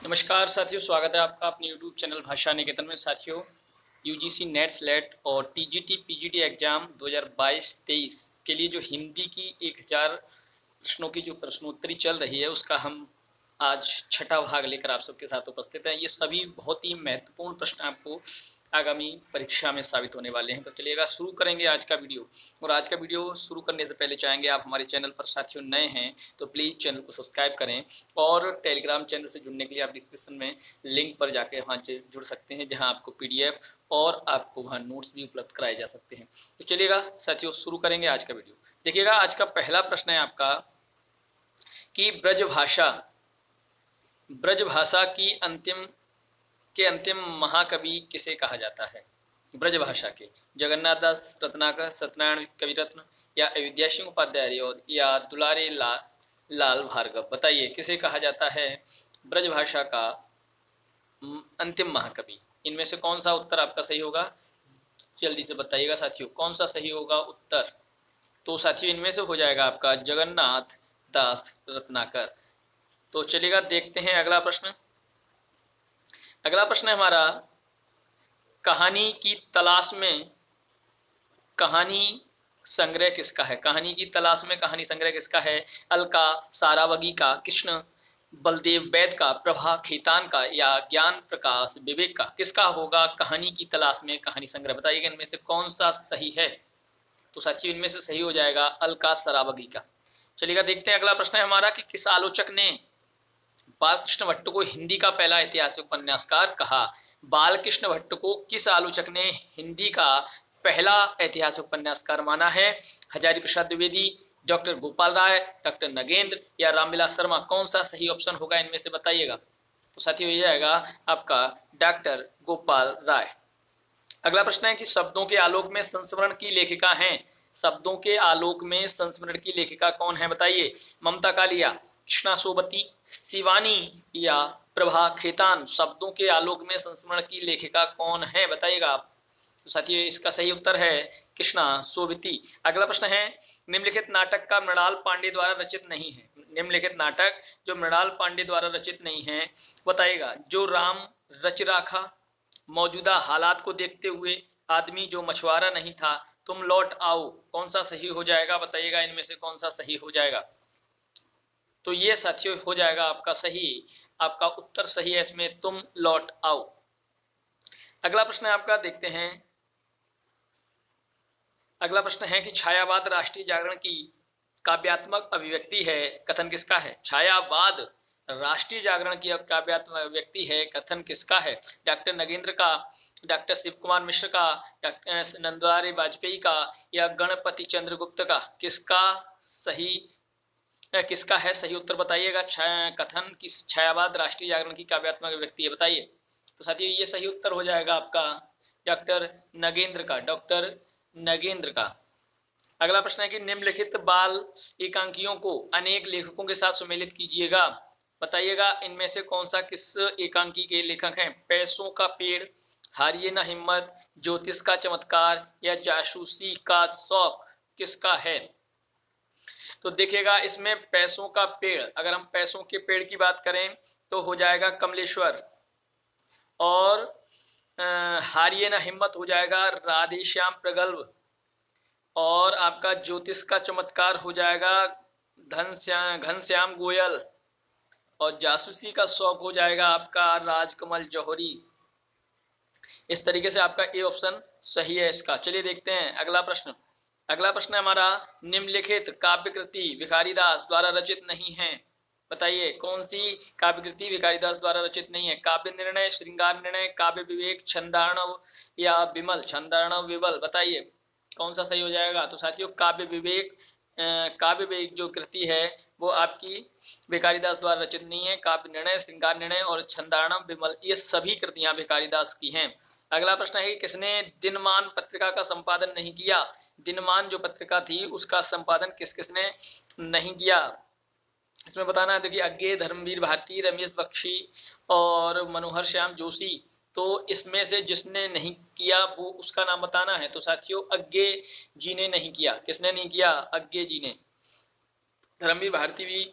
नमस्कार साथियों, स्वागत है आपका अपने YouTube चैनल भाषा निकेतन में। साथियों, यूजीसी नेट स्लेट और टीजीटी पीजीटी एग्जाम 2022-23 के लिए जो हिंदी की 1000 प्रश्नों की जो प्रश्नोत्तरी चल रही है उसका हम आज छठा भाग लेकर आप सबके साथ उपस्थित हैं। ये सभी बहुत ही महत्वपूर्ण प्रश्न आपको आगामी परीक्षा में साबित होने वाले हैं। तो चलिएगा शुरू करेंगे आज का वीडियो। और आज का वीडियो शुरू करने से पहले चाहेंगे, आप हमारे चैनल पर साथियों नए हैं तो प्लीज़ चैनल को सब्सक्राइब करें और टेलीग्राम चैनल से जुड़ने के लिए आप डिस्क्रिप्शन में लिंक पर जाकर वहाँ से जुड़ सकते हैं, जहाँ आपको PDF और आपको वहाँ नोट्स भी उपलब्ध कराए जा सकते हैं। तो चलिएगा साथियों शुरू करेंगे आज का वीडियो। देखिएगा, आज का पहला प्रश्न है आपका कि ब्रजभाषा की अंतिम महाकवि किसे कहा जाता है। ब्रजभाषा के जगन्नाथ दास रत्नाकर, सत्यनारायण कविरत्न या अयोध्या सिंह उपाध्याय और या दुलारे लाल भार्गव। बताइए किसे कहा जाता है ब्रजभाषा का अंतिम महाकवि। इनमें से कौन सा उत्तर आपका सही होगा, जल्दी से बताइएगा साथियों, कौन सा सही होगा उत्तर। तो साथियों इनमें से हो जाएगा आपका जगन्नाथ दास रत्नाकर। तो चलिएगा देखते हैं अगला प्रश्न। अगला प्रश्न है हमारा, कहानी की तलाश में कहानी संग्रह किसका है। कहानी की तलाश में कहानी संग्रह किसका है। अलका सारावगी का, कृष्ण बलदेव वैद का, प्रभा खेतान का या ज्ञान प्रकाश विवेक का। किसका होगा कहानी की तलाश में कहानी संग्रह। बताइएगा इनमें से कौन सा सही है। तो साथियों इनमें से सही हो जाएगा अलका सारावगी का। चलिएगा देखते हैं अगला प्रश्न है हमारा कि किस आलोचक ने बालकृष्ण भट्ट को हिंदी का पहला ऐतिहासिक उपन्यासकार कहा। बालकृष्ण भट्ट को किस आलोचक ने हिंदी का पहला ऐतिहासिक उपन्यासकार माना है। हजारी प्रसाद द्विवेदी, डॉक्टर गोपाल राय, डॉक्टर नगेंद्र या रामविलास शर्मा। कौन सा सही ऑप्शन होगा इनमें से बताइएगा। तो साथियों ये जाएगा आपका डॉक्टर गोपाल राय। अगला प्रश्न है कि शब्दों के आलोक में संस्मरण की लेखिका हैं। शब्दों के आलोक में संस्मरण की लेखिका कौन है बताइए। ममता कालिया, कृष्णा सोबती, शिवानी या प्रभा खेतान। शब्दों के आलोक में संस्मरण की लेखिका कौन है बताइएगा आप। तो साथियों इसका सही उत्तर है कृष्णा सोबती। अगला प्रश्न है, निम्नलिखित नाटक का मृणाल पांडे द्वारा रचित नहीं है। निम्नलिखित नाटक जो मृणाल पांडे द्वारा रचित नहीं है बताइएगा। जो राम रच राखा, मौजूदा हालात को देखते हुए, आदमी जो मछुआरा नहीं था, तुम लौट आओ। कौन सा सही हो जाएगा बताइएगा इनमें से कौन सा सही हो जाएगा। तो ये साथियों हो जाएगा आपका सही, आपका उत्तर सही है इसमें, तुम लौट आओ। अगला प्रश्न है आपका, देखते हैं। अगला प्रश्न है कि छायावाद राष्ट्रीय जागरण की काव्यात्मक अभिव्यक्ति है, कथन किसका है। छायावाद राष्ट्रीय जागरण की काव्यात्मक अभिव्यक्ति है, कथन किसका है। डॉक्टर नगेंद्र का, डॉक्टर शिव कुमार मिश्र का, डॉक्टर नंदलाल वाजपेयी का या गणपति चंद्रगुप्त का। किसका है सही उत्तर बताइएगा। कथन किस छायावाद राष्ट्रीय जागरण की काव्यात्मक अभिव्यक्ति है बताइए। तो साथियों ये सही उत्तर हो जाएगा आपका डॉक्टर नगेंद्र का, डॉक्टर नगेंद्र का। अगला प्रश्न है कि निम्नलिखित बाल एकांकियों को अनेक लेखकों के साथ सुमेलित कीजिएगा। बताइएगा इनमें से कौन सा किस एकांकी के लेखक हैं। पैसों का पेड़, हारिए ना हिम्मत, ज्योतिष का चमत्कार या जासूसी का शौक। किसका है। तो देखिएगा इसमें पैसों का पेड़, अगर हम पैसों के पेड़ की बात करें तो हो जाएगा कमलेश्वर, और हारिए ना हिम्मत हो जाएगा राधेश्याम प्रगल्भ, और आपका ज्योतिष का चमत्कार हो जाएगा घनश्याम गोयल, और जासूसी का शौक हो जाएगा आपका राजकमल जौहरी। इस तरीके से आपका ए ऑप्शन सही है इसका। चलिए देखते हैं अगला प्रश्न। अगला प्रश्न है हमारा, निम्नलिखित काव्य कृति भिखारीदास द्वारा रचित नहीं है। बताइए कौन सी काव्य कृति भिखारीदास द्वारा रचित नहीं है। काव्य निर्णय, श्रृंगार निर्णय, काव्य विवेक, छंदार्णव या विमल, छंदार्णव विमल। बताइए कौन सा सही हो जाएगा। तो साथियों काव्य विवेक जो कृति है वो आपकी भिखारीदास द्वारा रचित नहीं है। काव्य निर्णय, श्रृंगार निर्णय और छंदार्णव विमल ये सभी कृतियां भिखारीदास की हैं। अगला प्रश्न है कि किसने दिनमान पत्रिका का संपादन नहीं किया। दिनमान जो पत्रिका थी उसका संपादन किसने नहीं किया, इसमें बताना है। देखिए अज्ञे, धर्मवीर भारती, रमेश बख्शी और मनोहर श्याम जोशी। तो इसमें से जिसने नहीं किया वो उसका नाम बताना है। तो साथियों अज्ञे जी ने नहीं किया। किसने नहीं किया, अज्ञे जी ने। धर्मवीर भारती भी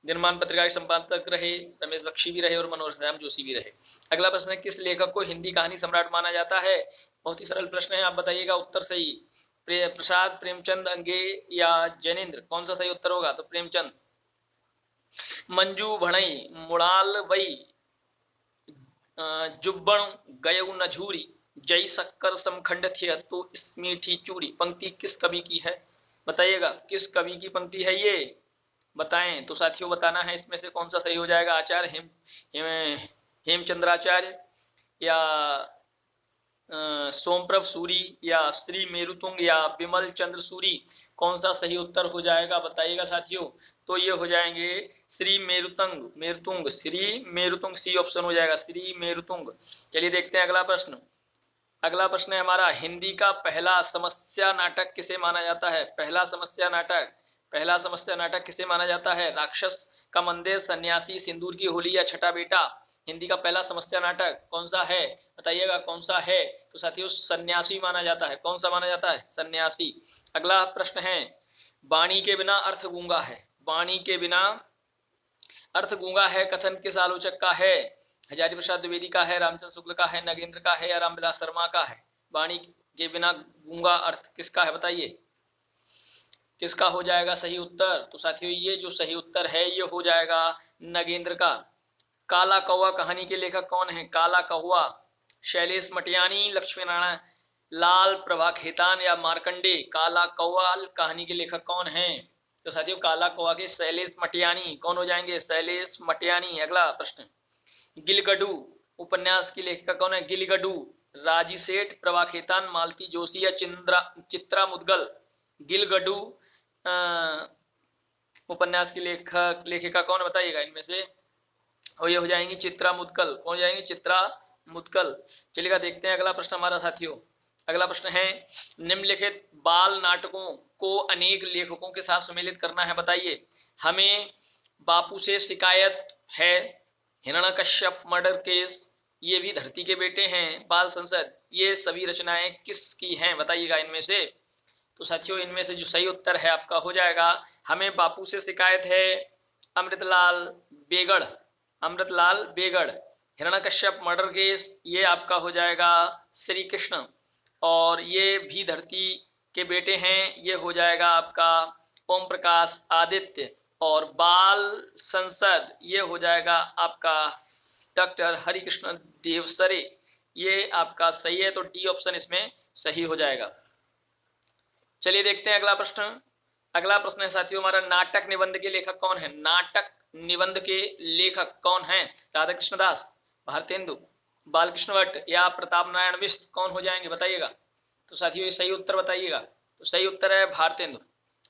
दिनमान पत्रिका के संपादक रहे, रमेश बख्शी भी रहे और मनोहर श्याम जोशी भी रहे। अगला प्रश्न है, किस लेखक को हिंदी कहानी सम्राट माना जाता है? बहुत ही सरल प्रश्न है, आप बताइएगा उत्तर सही। प्रसाद, प्रेमचंद, अंगे या जैनेन्द्र, कौन सा सही उत्तर होगा? तो प्रेमचंद। मंजू भणई मुड़ाल वई जुब्बण गयऊ नझूरी जय शक्कर समखंड थे तो इस मीठी चूड़ी, पंक्ति किस कवि की है? बताइएगा किस कवि की पंक्ति है ये, बताएं। तो साथियों बताना है इसमें से कौन सा सही हो जाएगा। आचार्य हेमचंद्राचार्य या सोमप्रभ सूरी या श्री मेरुतुंग या विमल चंद्र सूरी, कौन सा सही उत्तर हो जाएगा बताइएगा साथियों। तो ये हो जाएंगे श्री मेरुतुंग, मेरुतुंग, श्री मेरुतुंग, सी ऑप्शन हो जाएगा, श्री मेरुतुंग। चलिए देखते हैं अगला प्रश्न। अगला प्रश्न है हमारा, हिंदी का पहला समस्या नाटक किसे माना जाता है? पहला समस्या नाटक, पहला समस्या नाटक किसे माना जाता है? राक्षस का मंदिर, सन्यासी, सिंदूर की होली या छठा बेटा। हिंदी का पहला समस्या नाटक कौन सा है बताइएगा, कौन सा है? तो साथियों सन्यासी माना जाता है। कौन सा माना जाता है? सन्यासी। अगला प्रश्न है, वाणी के बिना अर्थ गूंगा है, वाणी के बिना अर्थ गूंगा है कथन किस आलोचक का है? हजारी प्रसाद द्विवेदी का है, रामचंद्र शुक्ल का है, नगेंद्र का है या रामविलास शर्मा का है? वाणी के बिना गूंगा अर्थ किसका है बताइए, किसका हो जाएगा सही उत्तर? तो साथियों ये जो सही उत्तर है ये हो जाएगा नगेंद्र का। काला कौवा कहानी के लेखक कौन है? काला कौवा शैलेश मटियानी, लक्ष्मी नारायण लाल, प्रभा खेतान या मार्कंडे। काला कौवा कहानी के लेखक कौन है? तो साथियों काला कौवा के शैलेश मटियानी, कौन हो जाएंगे? शैलेश मटियानी। अगला प्रश्न, गिलगडू उपन्यास की लेखिका कौन है? गिलगडू राजी सेठ, प्रभा खेतान, मालती जोशी या चित्रा मुदगल। गिलगडू उपन्यास की लेखिका कौन बताइएगा इनमें से? और ये हो जाएंगी चित्रा मुदगल। कौन हो जाएंगी? चित्रा मुदगल। चलिएगा देखते हैं अगला प्रश्न हमारा साथियों। अगला प्रश्न है, निम्नलिखित बाल नाटकों को अनेक लेखकों के साथ सम्मिलित करना है बताइए। हमें बापू से शिकायत है, हिरण्यकश्यप मर्डर केस, ये भी धरती के बेटे हैं, बाल संसद, ये सभी रचनाएं किसकी हैं बताइएगा इनमें से। तो साथियों इनमें से जो सही उत्तर है आपका हो जाएगा, हमें बापू से शिकायत है अमृतलाल बेगड़, अमृतलाल बेगड़। हिरण्यकश्यप मर्डर केस ये आपका हो जाएगा श्री कृष्ण, और ये भी धरती के बेटे हैं, ये हो जाएगा आपका ओम प्रकाश आदित्य। और बाल संसद ये हो जाएगा आपका डॉक्टर हरिकृष्ण देवसरे, ये आपका सही है। तो डी ऑप्शन इसमें सही हो जाएगा। चलिए देखते हैं अगला प्रश्न। अगला प्रश्न है साथियों हमारा, नाटक निबंध के लेखक कौन है? नाटक निबंध के लेखक कौन है? राधा कृष्ण दास, भारतेंदु, बालकृष्ण भट्ट या प्रताप नारायण मिश्र, कौन हो जाएंगे बताइएगा। तो साथियों ये सही उत्तर बताइएगा। तो सही उत्तर है भारतेंदु।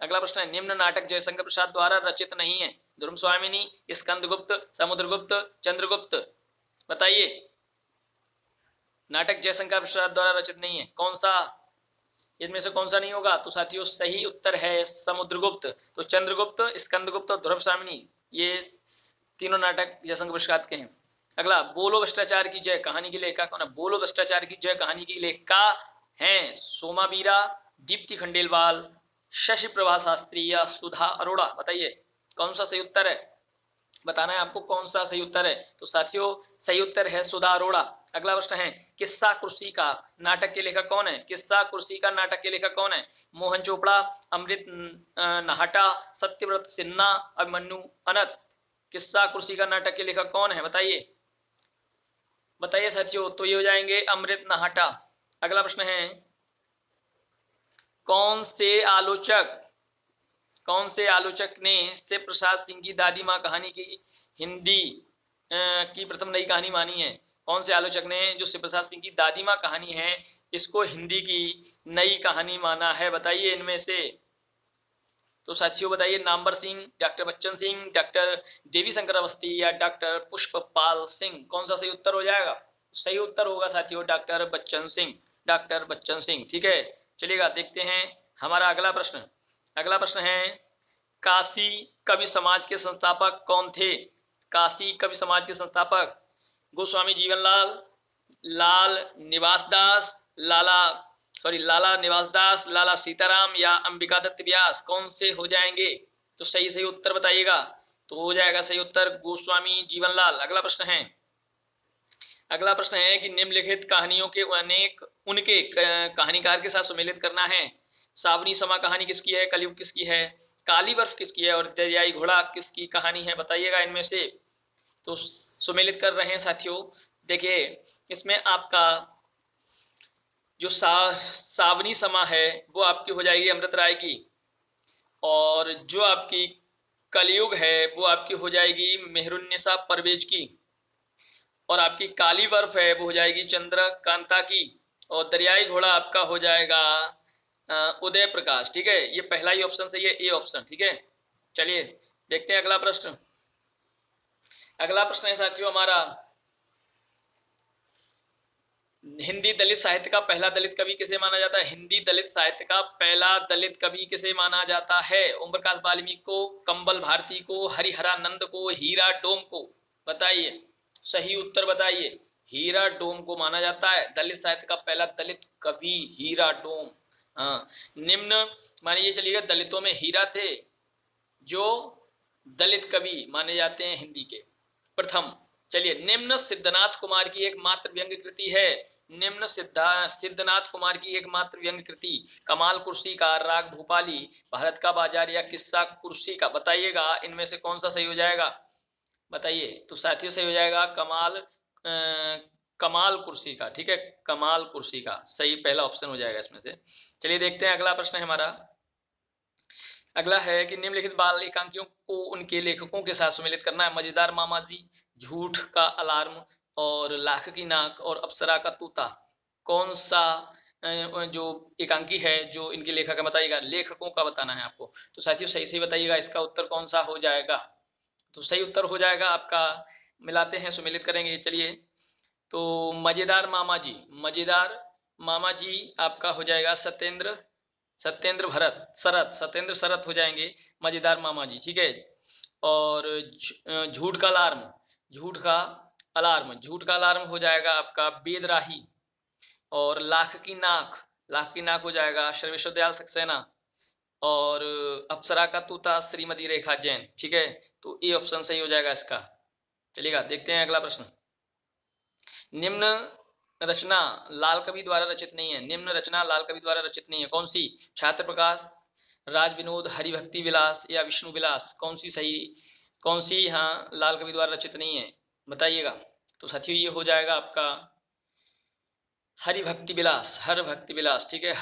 अगला प्रश्न है, निम्न नाटक जयशंकर प्रसाद द्वारा रचित नहीं है? ध्रुव स्वामिनी, स्कंदगुप्त, समुद्रगुप्त, चंद्रगुप्त, बताइए। नाटक जयशंकर प्रसाद द्वारा रचित नहीं है, कौन सा इनमें से कौन सा नहीं होगा? तो साथियों सही उत्तर है समुद्रगुप्त। तो चंद्रगुप्त, स्कंदगुप्त और ध्रुव स्वामिनी ये तीनों नाटक जयशंकर प्रसाद के हैं। अगला, बोलो भ्रष्टाचार की जय कहानी की लेखिका कौन है? बोलो भ्रष्टाचार की जय कहानी की लेखिका हैं सोमा बीरा, दीप्ति खंडेलवाल, शशि प्रभा शास्त्री या सुधा अरोड़ा, बताइए कौन सा सही उत्तर है? बताना है आपको कौन सा सही उत्तर है। तो साथियों सही उत्तर है सुधा अरोड़ा। अगला प्रश्न है, किस्सा कुर्सी का नाटक के लेखक कौन है? किस्सा कुर्सी का नाटक के लेखक कौन है? मोहन चोपड़ा, अमृत नाहटा, सत्यव्रत सिन्हा, अभिमन्यु अनंत। किस्सा कुर्सी का नाटक के लेखक कौन है बताइए, बताइए साथियों। तो ये हो जाएंगे अमृत नाहटा। अगला प्रश्न है, कौन से आलोचक ने शिव प्रसाद सिंह की दादी माँ कहानी की हिंदी की प्रथम नई कहानी मानी है? कौन से आलोचक ने जो शिव प्रसाद सिंह की दादी माँ कहानी है इसको हिंदी की नई कहानी माना है, बताइए इनमें से। तो साथियों बताइए, नामवर सिंह, डॉक्टर बच्चन सिंह, डॉक्टर देवी शंकर अवस्थी या डॉक्टर पुष्पपाल सिंह, कौन सा सही उत्तर हो जाएगा? सही उत्तर होगा साथियों डॉक्टर बच्चन सिंह, डॉक्टर बच्चन सिंह। ठीक है, चलिएगा देखते हैं हमारा अगला प्रश्न। अगला प्रश्न है, काशी कवि समाज के संस्थापक कौन थे? काशी कवि समाज के संस्थापक गोस्वामी जीवनलाल, लाला निवास दास, लाला सीताराम या अंबिका दत्त व्यास, कौन से हो जाएंगे? तो सही उत्तर बताइएगा। तो हो जाएगा सही उत्तर गोस्वामी जीवनलाल। अगला प्रश्न है कि निम्नलिखित कहानियों के उनके कहानीकार के साथ सुमेलित करना है। सावनी समा कहानी किसकी है, कलयुग किसकी है, काली बर्फ किसकी है और दरियाई घोड़ा किसकी कहानी है, बताइएगा इनमें से। तो सुमेलित कर रहे हैं साथियों। देखिए इसमें आपका जो सावनी समा है वो आपकी हो जाएगी अमृत राय की, और जो आपकी कलयुग है वो आपकी हो जाएगी मेहरुन्निसा परवेज की, और आपकी काली बर्फ है वो हो जाएगी चंद्रकांता की, और दरियाई घोड़ा आपका हो जाएगा उदय प्रकाश। ठीक है, ये पहला ही ऑप्शन सही है, ए ऑप्शन। ठीक है, चलिए देखते हैं अगला प्रश्न। अगला प्रश्न है साथियों हमारा, हिंदी दलित साहित्य का पहला दलित कवि किसे माना जाता है। हिंदी दलित साहित्य का पहला दलित कवि किसे माना जाता है। ओम प्रकाश वाल्मीकि को, कंबल भारती को, हरिहरानंद को, हीरा डोम को, बताइए सही उत्तर बताइए। हीरा डोम को माना जाता है दलित साहित्य का पहला दलित कवि, हीरा डोम। हाँ, निम्न मानिए चलिएगा दलितों में हीरा थे जो दलित कवि माने जाते हैं हिंदी के प्रथम। चलिए, निम्न सिद्धनाथ कुमार की एकमात्र व्यंग्य कृति है। निम्न सिद्धनाथ कुमार की एकमात्र व्यंग्य कृति कमाल कुर्सी का, राग भूपाली, भारत का बाजार या किस्सा कुर्सी का, बताइएगा इनमें से कौन सा सही हो जाएगा, बताइए। तो साथियों सही हो जाएगा कमाल कुर्सी का। ठीक है, कमाल कुर्सी का सही पहला ऑप्शन हो जाएगा इसमें से। चलिए देखते हैं अगला प्रश्न है हमारा। अगला है कि निम्नलिखित बाल एकांकियों को उनके लेखकों के साथ सम्मिलित करना है। मजेदार मामा जी, झूठ का अलार्म, और लाख की नाक, और अप्सरा का तूता, कौन सा जो एकांकी है जो इनके लेखक है, बताइएगा। लेखकों का बताना है आपको। तो साथियों सही सही बताइएगा इसका उत्तर कौन सा हो जाएगा। तो सही उत्तर हो जाएगा आपका, मिलाते हैं सुमेलित करेंगे। चलिए, तो मजेदार मामा जी, मजेदार मामा जी आपका हो जाएगा सत्येंद्र शरत हो जाएंगे मजेदार मामा जी। ठीक है, और झूठ का अलार्म हो जाएगा आपका बेदराही, और लाख की नाक हो जाएगा सर्वेश्वर दयाल सक्सेना, और अप्सरा का तूता श्रीमती रेखा जैन। ठीक है, तो ए ऑप्शन सही हो जाएगा इसका। चलिएगा देखते हैं अगला प्रश्न। निम्न रचना लाल कवि द्वारा रचित नहीं है। निम्न रचना लाल कवि द्वारा रचित नहीं है, कौन सी। छात्र प्रकाश, राज विनोद, हरिभक्ति विलास या विष्णु विलास, कौन सी यहाँ लाल कवि द्वारा रचित नहीं है, बताइएगा। तो साथियों ये हो जाएगा आपका हरिभक्ति विलास। ठीक है,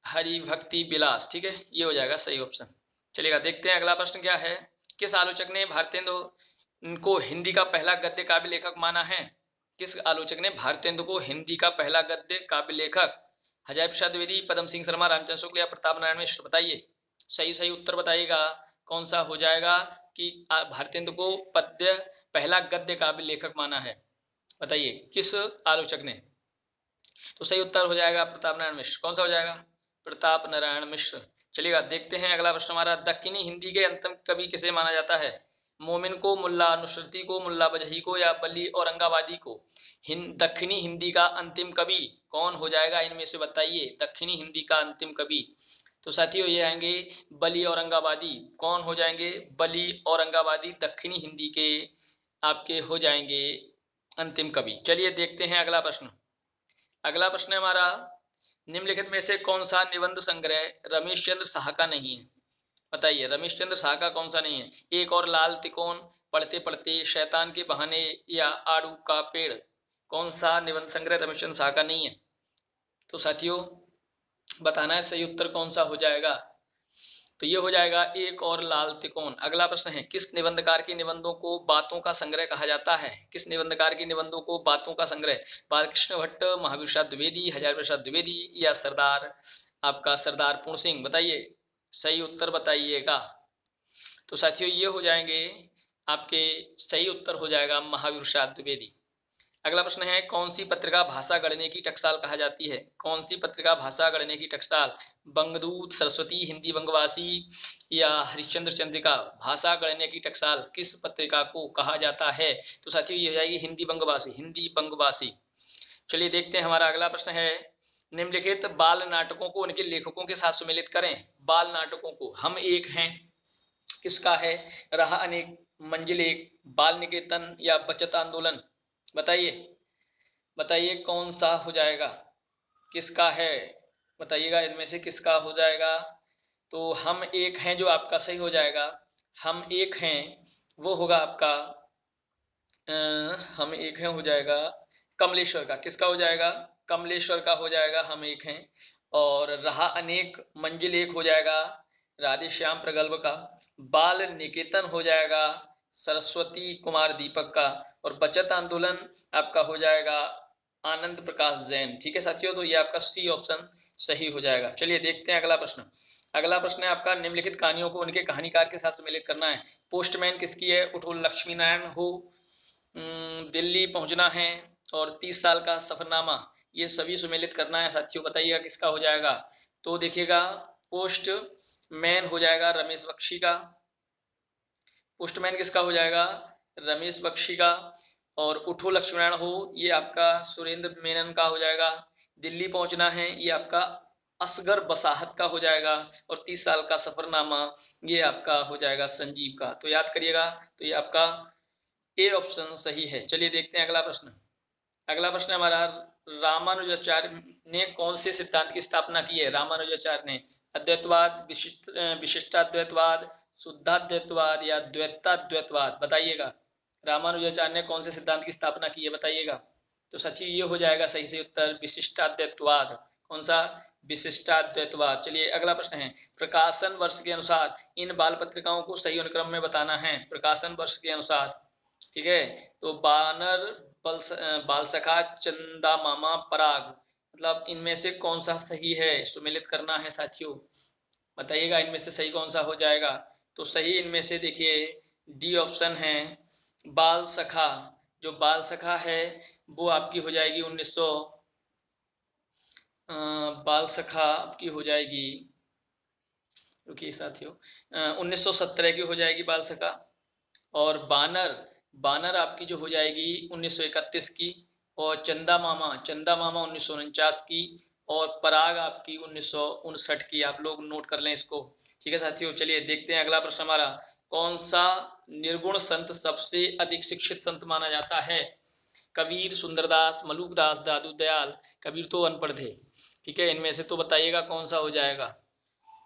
हरिभक्ति विलास। ठीक है, ये हो जाएगा सही ऑप्शन। चलिएगा देखते हैं अगला प्रश्न क्या है। किस आलोचक ने भारतेंदु को हिंदी का पहला गद्य काव्य लेखक माना है। किस आलोचक ने भारतेंदु को हिंदी का पहला गद्य काव्य लेखक। हजारी प्रसाद द्विवेदी, पदम सिंह शर्मा, रामचंद्र शुक्ल या प्रताप नारायण मिश्र, बताइए सही उत्तर बताइएगा कौन सा हो जाएगा कि भारतेंदु को पहला गद्य काव्य लेखक माना है, बताइए किस आलोचक ने। तो सही उत्तर हो जाएगा प्रताप नारायण मिश्र। कौन सा हो जाएगा, प्रताप नारायण मिश्र। चलिएगा देखते हैं अगला प्रश्न हमारा। दक्खनी हिंदी के अंतिम कवि किसे माना जाता है। मोमिन को, मुल्ला नुसरती को, मुल्ला बजही को या बली औरंगाबादी को। दक्खनी हिंदी का अंतिम कवि कौन हो जाएगा इनमें से, बताइए दक्खनी हिंदी का अंतिम कवि। तो साथियों ये आएंगे बली औरंगाबादी। कौन हो जाएंगे, बली औरंगाबादी दक्खनी हिंदी के आपके हो जाएंगे अंतिम कवि। चलिए देखते हैं अगला प्रश्न। अगला प्रश्न है हमारा, निम्नलिखित में से कौन सा निबंध संग्रह रमेश चंद्र शाह का नहीं है, बताइए रमेश चंद्र शाह का कौन सा नहीं है। एक और लाल तिकोन, पढ़ते पढ़ते, शैतान के बहाने या आड़ू का पेड़, कौन सा निबंध संग्रह रमेश चंद्र शाह का नहीं है। तो साथियों बताना है सही उत्तर कौन सा हो जाएगा। तो ये हो जाएगा एक और लाल तिकोन। अगला प्रश्न है, किस निबंधकार के निबंधों को बातों का संग्रह कहा जाता है। किस निबंधकार के निबंधों को बातों का संग्रह। बालकृष्ण भट्ट, महावीर प्रसाद द्विवेदी, हजारी प्रसाद द्विवेदी या सरदार पूर्ण सिंह, बताइए सही उत्तर बताइएगा। तो साथियों ये हो जाएंगे आपके, सही उत्तर हो जाएगा महावीर प्रसाद द्विवेदी। अगला प्रश्न है, कौन सी पत्रिका भाषा गढ़ने की टकसाल कहा जाती है। कौन सी पत्रिका भाषा गढ़ने की टकसाल। बंगदूत, सरस्वती, हिंदी बंगवासी या हरिश्चंद्र चंद्रिका। भाषा गढ़ने की टकसाल किस पत्रिका को कहा जाता है। तो साथियों ये हो जाएगी हिंदी बंगवासी। चलिए देखते हैं हमारा अगला प्रश्न है, निम्नलिखित बाल नाटकों को उनके लेखकों के साथ सुमेलित करें। बाल नाटकों को हम एक हैं, किसका है? रहा अनेक, मंजिल एक, बाल निकेतन या बचत आंदोलन? बताइए बताइए कौन सा हो जाएगा, किसका है? बताइएगा इनमें से किसका हो जाएगा। तो हम एक हैं जो आपका सही हो जाएगा। हम एक हैं वो होगा आपका हम एक हैं हो जाएगा कमलेश्वर का। किसका हो जाएगा? कमलेश्वर का हो जाएगा हम एक हैं। और रहा अनेक, मंजिल एक हो जाएगा राधे श्याम प्रगल्भ का। बाल निकेतन हो जाएगा सरस्वती कुमार दीपक का। और बचत आंदोलन आपका हो जाएगा आनंद प्रकाश जैन। ठीक है साथियों, तो ये आपका सी ऑप्शन सही हो जाएगा। चलिए देखते हैं अगला प्रश्न। अगला प्रश्न है आपका, निम्नलिखित कहानियों को उनके कहानीकार के साथ सम्मिलित करना है। पोस्टमैन किसकी है? उठो लक्ष्मी नारायण हो, दिल्ली पहुंचना है और 30 साल का सफरनामा, ये सभी सम्मिलित करना है साथियों। बताइएगा किसका हो जाएगा। तो देखिएगा पोस्टमैन हो जाएगा रमेश बख्शी का। पोस्टमैन किसका हो जाएगा? रमेश बख्शी का। और उठो लक्ष्मीनारायण हो ये आपका सुरेंद्र मेनन का हो जाएगा। दिल्ली पहुंचना है ये आपका असगर बसाहत का हो जाएगा। और 30 साल का सफरनामा ये आपका हो जाएगा संजीव का। तो याद करिएगा, तो ये आपका ए ऑप्शन सही है। चलिए देखते हैं अगला प्रश्न। अगला प्रश्न हमारा, रामानुजाचार्य ने कौन से सिद्धांत की स्थापना की है? रामानुजाचार्य ने अद्वैतवाद, विशिष्टाद्वैतवाद, शुद्धाद्वैतवाद या द्वैताद्वैतवाद? बताइएगा रामानुजाचार्य ने कौन से सिद्धांत की स्थापना की है, बताइएगा। तो सचिव ये हो जाएगा सही से उत्तर विशिष्टाद्वैतवाद। कौन सा? विशिष्टाद्वैतवाद। चलिए अगला प्रश्न है, प्रकाशन वर्ष के अनुसार इन बाल पत्रिकाओं को सही अनुक्रम में बताना है। प्रकाशन वर्ष के अनुसार, ठीक है। तो बानर, बालसखा, चंदा मामा, पराग, मतलब इनमें से कौन सा सही है, सुमेलित करना है साथियों। बताइएगा इनमें से सही कौन सा हो जाएगा। तो सही इनमें से देखिए डी ऑप्शन है बाल सखा। जो बाल सखा है वो आपकी हो जाएगी 1900 बाल सखा आपकी हो जाएगी, रुकिए साथियों, 1917 की हो जाएगी बाल सखा। और बानर, बानर आपकी जो हो जाएगी 1931 की। और चंदा मामा, चंदा मामा 1949 की। और पराग आपकी 1959 की। आप लोग नोट कर लें इसको। ठीक है साथियों, चलिए देखते हैं अगला प्रश्न हमारा, कौन सा निर्गुण संत सबसे अधिक शिक्षित संत माना जाता है? कबीर, सुंदरदास, मलुकदास, दादू दयाल। कबीर तो अनपढ़ थे, ठीक है। इनमें से तो बताइएगा कौन सा हो जाएगा।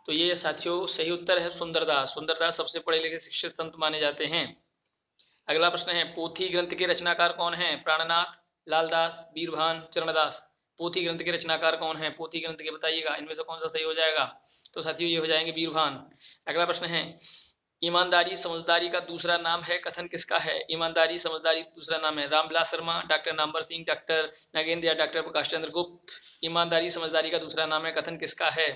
तो ये साथियों सही उत्तर है सुंदरदास। सुंदरदास सबसे पढ़े लिखे शिक्षित संत माने जाते हैं। अगला प्रश्न है, पोथी ग्रंथ के रचनाकार कौन है? प्राणनाथ, लालदास, बीरभान, चरणदास। पोथी ग्रंथ के रचनाकार कौन है? पोथी ग्रंथ के बताइएगा इनमें से कौन सा सही हो जाएगा। तो साथियों ये हो जाएंगे बीरभान। अगला प्रश्न है, ईमानदारी समझदारी का दूसरा नाम है, कथन किसका है? ईमानदारी समझदारी दूसरा नाम है रामविलास शर्मा, डॉक्टर नामवर सिंह, डॉक्टर नगेंद्र या डॉक्टर प्रकाश चंद्र गुप्त। ईमानदारी समझदारी का दूसरा नाम है, कथन किसका है?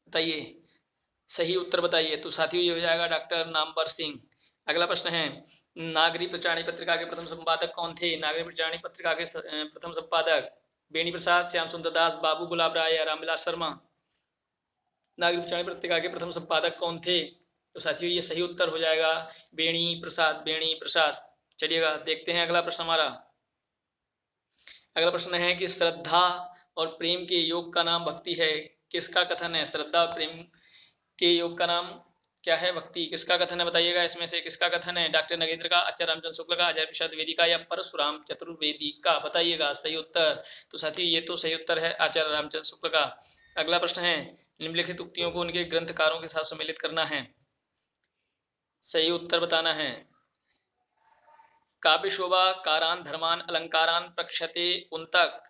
बताइए सही उत्तर बताइए। तो साथियों ये हो जाएगा डॉक्टर नामवर सिंह। अगला प्रश्न है, नागरी प्रचारणी पत्रिका के प्रथम संपादक कौन थे? नागरी प्रचारणी पत्रिका के प्रथम संपादक बेणी प्रसाद, श्याम सुंदर दास, बाबू गुलाब राय या रामविलास शर्मा। नागरी प्रचारणी पत्रिका के प्रथम संपादक कौन थे? तो साथियों ये सही उत्तर हो जाएगा बेणी प्रसाद, बेणी प्रसाद। चलिएगा देखते हैं अगला प्रश्न हमारा। अगला प्रश्न है कि श्रद्धा और प्रेम के योग का नाम भक्ति है, किसका कथन है? श्रद्धा और प्रेम के योग का नाम क्या है? भक्ति। किसका कथन है बताइएगा इसमें से किसका कथन है? डॉक्टर नगेंद्र का, आचार्य रामचंद्र शुक्ल का, आचार्य प्रसाद द्विवेदी का या परशुराम चतुर्वेदी का? बताइएगा सही उत्तर। तो साथियों ये तो सही उत्तर है आचार्य रामचंद्र शुक्ल का। अगला प्रश्न है, निम्नलिखित उक्तियों को उनके ग्रंथकारों के साथ सम्मिलित करना है, सही उत्तर बताना है। काव्य शोभा कारान धर्मान अलंकारान प्रक्षते उन तक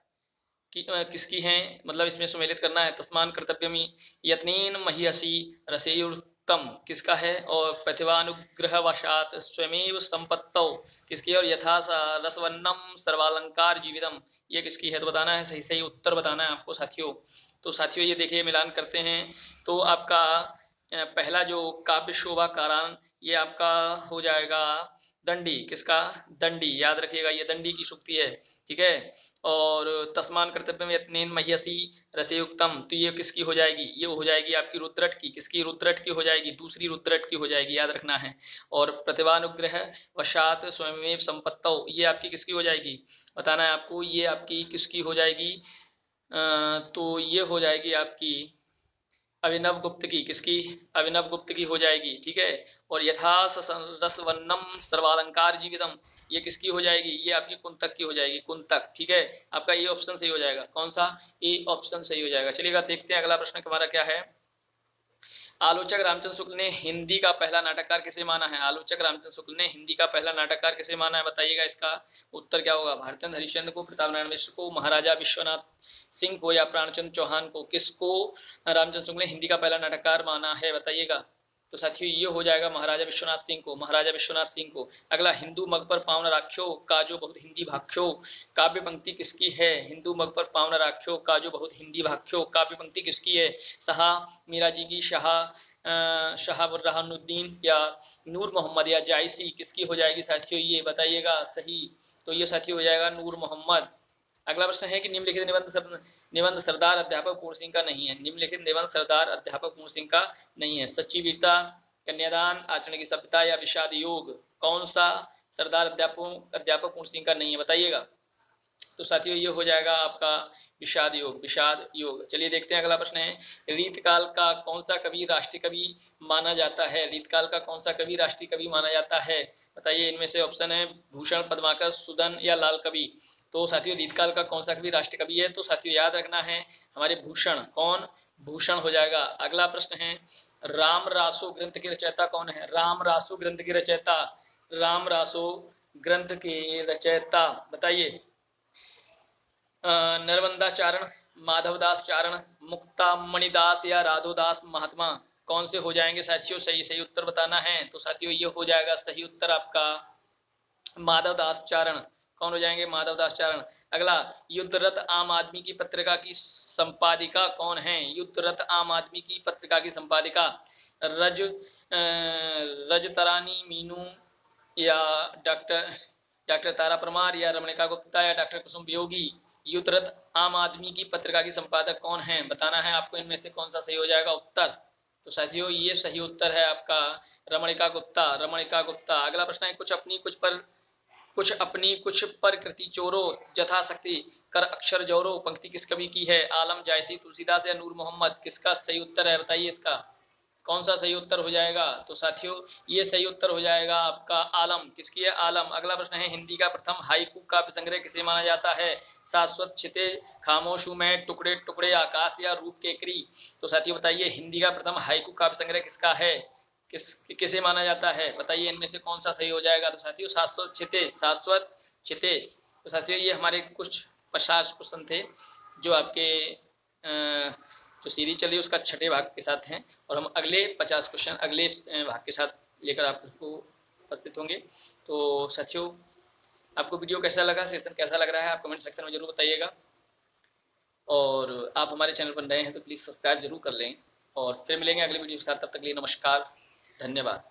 किसकी हैं, मतलब इसमें सम्मिलित करना है। तस्मान कर्तव्यमी यत्नेन महीयसी रसेयुर्तम किसका है? और प्रतिभानुग्रह वशात स्वयमेव संपत्तौ किसकी है? और यथा रसवन्नम सर्वालंकार जीवितम ये किसकी है? तो बताना है, सही सही उत्तर बताना है आपको साथियों। तो साथियों ये देखिए मिलान करते हैं। तो आपका पहला जो काव्य शोभा कारान ये आपका हो जाएगा दंडी। किसका? दंडी, याद रखिएगा ये दंडी की सूक्ति है, ठीक है। और तस्मान कर्तव्य में यत्नेन मह्यसी रसेयुक्तम तो ये किसकी हो जाएगी? ये हो जाएगी आपकी रुद्रट की। किसकी? रुद्रट की हो जाएगी, दूसरी रुद्रट की हो जाएगी, याद रखना है। और प्रतिभानुग्रह वशात स्वयमेव संपत्तौ ये आपकी किसकी हो जाएगी? बताना है आपको, ये आपकी किसकी हो जाएगी? तो ये हो जाएगी आपकी अभिनव गुप्त की, किसकी? अभिनव गुप्त की हो जाएगी, ठीक है। और यथा रसवन्नम सर्वालंकार जीवितम, ये किसकी हो जाएगी? ये आपकी कुंतक की हो जाएगी, कुंतक, ठीक है। आपका ये ऑप्शन सही हो जाएगा। कौन सा? ए ऑप्शन सही हो जाएगा। चलिएगा देखते हैं अगला प्रश्न हमारा क्या है। आलोचक रामचंद्र शुक्ल ने हिंदी का पहला नाटककार किसे माना है? आलोचक रामचंद्र शुक्ल ने हिंदी का पहला नाटककार किसे माना है? बताइएगा इसका उत्तर क्या होगा। भारतेंद्र हरिश्चंद्र को, प्रताप नारायण मिश्र को, महाराजा विश्वनाथ सिंह को या प्राणचंद्र चौहान को? किसको रामचंद्र शुक्ल ने हिंदी का पहला नाटककार माना है? बताइएगा। तो साथियों ये हो जाएगा महाराजा विश्वनाथ सिंह को, महाराजा विश्वनाथ सिंह को। अगला, हिंदू मग पर पावन राख्यो काजो बहुत हिंदी भाख्यो, काव्य पंक्ति किसकी है? हिंदू मग पर पावन राख्यो काजो बहुत हिंदी भाख्यो, काव्य पंक्ति किसकी है? शाह मीरा जी की, शाह बुरहानुद्दीन या नूर मोहम्मद या जायसी, किसकी हो जाएगी साथियों? ये बताइएगा सही। तो ये साथियों हो जाएगा नूर मोहम्मद। अगला प्रश्न है कि निम्नलिखित निबंध सरदार अध्यापक पूर्ण सिंह का नहीं है। निम्नलिखित निबंध सरदार अध्यापक पूर्ण सिंह का नहीं है। सच्ची वीरता, कन्यादान, आचरण की सभ्यता या विषाद योग, कौन सा सरदार अध्यापक पूर्ण सिंह का नहीं है? बताइएगा। तो साथियों ये हो जाएगा आपका विषाद योग, विषाद योग। चलिए देखते हैं अगला प्रश्न है। रीतकाल का कौन सा कवि राष्ट्रीय कवि माना जाता है? रीतकाल का कौन सा कवि राष्ट्रीय कवि माना जाता है? बताइए। इनमें से ऑप्शन है भूषण, पद्माकर, सुदन या लाल कवि। तो साथियों रीतकाल का कौन सा कवि राष्ट्रीय कवि है? तो साथियों याद रखना है हमारे भूषण। कौन? भूषण हो जाएगा। अगला प्रश्न है राम रासो ग्रंथ के रचयिता कौन है? राम रासो ग्रंथ के रचयिता, राम रासो ग्रंथ के रचयिता बताइए। नरवंदाचारण, माधवदास चारण, मुक्ता मणिदास या राधोदास महात्मा, कौन से हो जाएंगे साथियों? सही उत्तर बताना है। तो साथियों ये हो जाएगा सही उत्तर आपका माधवदास चारण। कौन हो जाएंगे? माधवदास चारण। अगला, युद्धरत आम आदमी की पत्रिका की संपादिका कौन है? युद्धरत आम आदमी की पत्रिका की संपादिका रजतरानी मीनू या डॉक्टर तारा परमार या रमणिका गुप्ता या डॉक्टर कुसुम वियोगी। युद्धरत आम आदमी की पत्रिका की संपादक कौन है? बताना है आपको इनमें से कौन सा सही हो जाएगा उत्तर। तो साथियों ये सही उत्तर है आपका रमणिका गुप्ता, रमणिका गुप्ता। अगला प्रश्न है कुछ अपनी कुछ पर कृति चोरो यथाशक्ति कर अक्षर जोरो, पंक्ति किस कवि की है? आलम, जायसी, तुलसीदास या नूर मोहम्मद, किसका सही उत्तर है? बताइए इसका कौन सा सही उत्तर हो जाएगा। तो साथियों ये सही उत्तर हो जाएगा आपका आलम। किसकी है? आलम। अगला प्रश्न है हिंदी का प्रथम हाइकू काव्य संग्रह किसे माना जाता है? शाश्वत छिते, खामोश हूं मैं, टुकड़े टुकड़े आकाश या रूप केकरी। तो साथियों बताइए हिंदी का प्रथम हाइकू काव्य संग्रह किसका है? किसे माना जाता है? बताइए इनमें से कौन सा सही हो जाएगा। तो साथियों शाश्वत छिते, शाश्वत छिते। तो साथियों ये हमारे कुछ 50 क्वेश्चन थे जो आपके जो सीरीज चली उसका छठे भाग के साथ हैं, और हम अगले 50 क्वेश्चन अगले भाग के साथ लेकर आपको उपस्थित होंगे। तो साथियों आपको वीडियो कैसा लगा, सेशन कैसा लग रहा है, आप कमेंट सेक्शन में जरूर बताइएगा। और आप हमारे चैनल पर नए हैं तो प्लीज़ सब्सक्राइब जरूर कर लें, और फिर मिलेंगे अगले वीडियो के साथ। तब तक के लिए नमस्कार, धन्यवाद।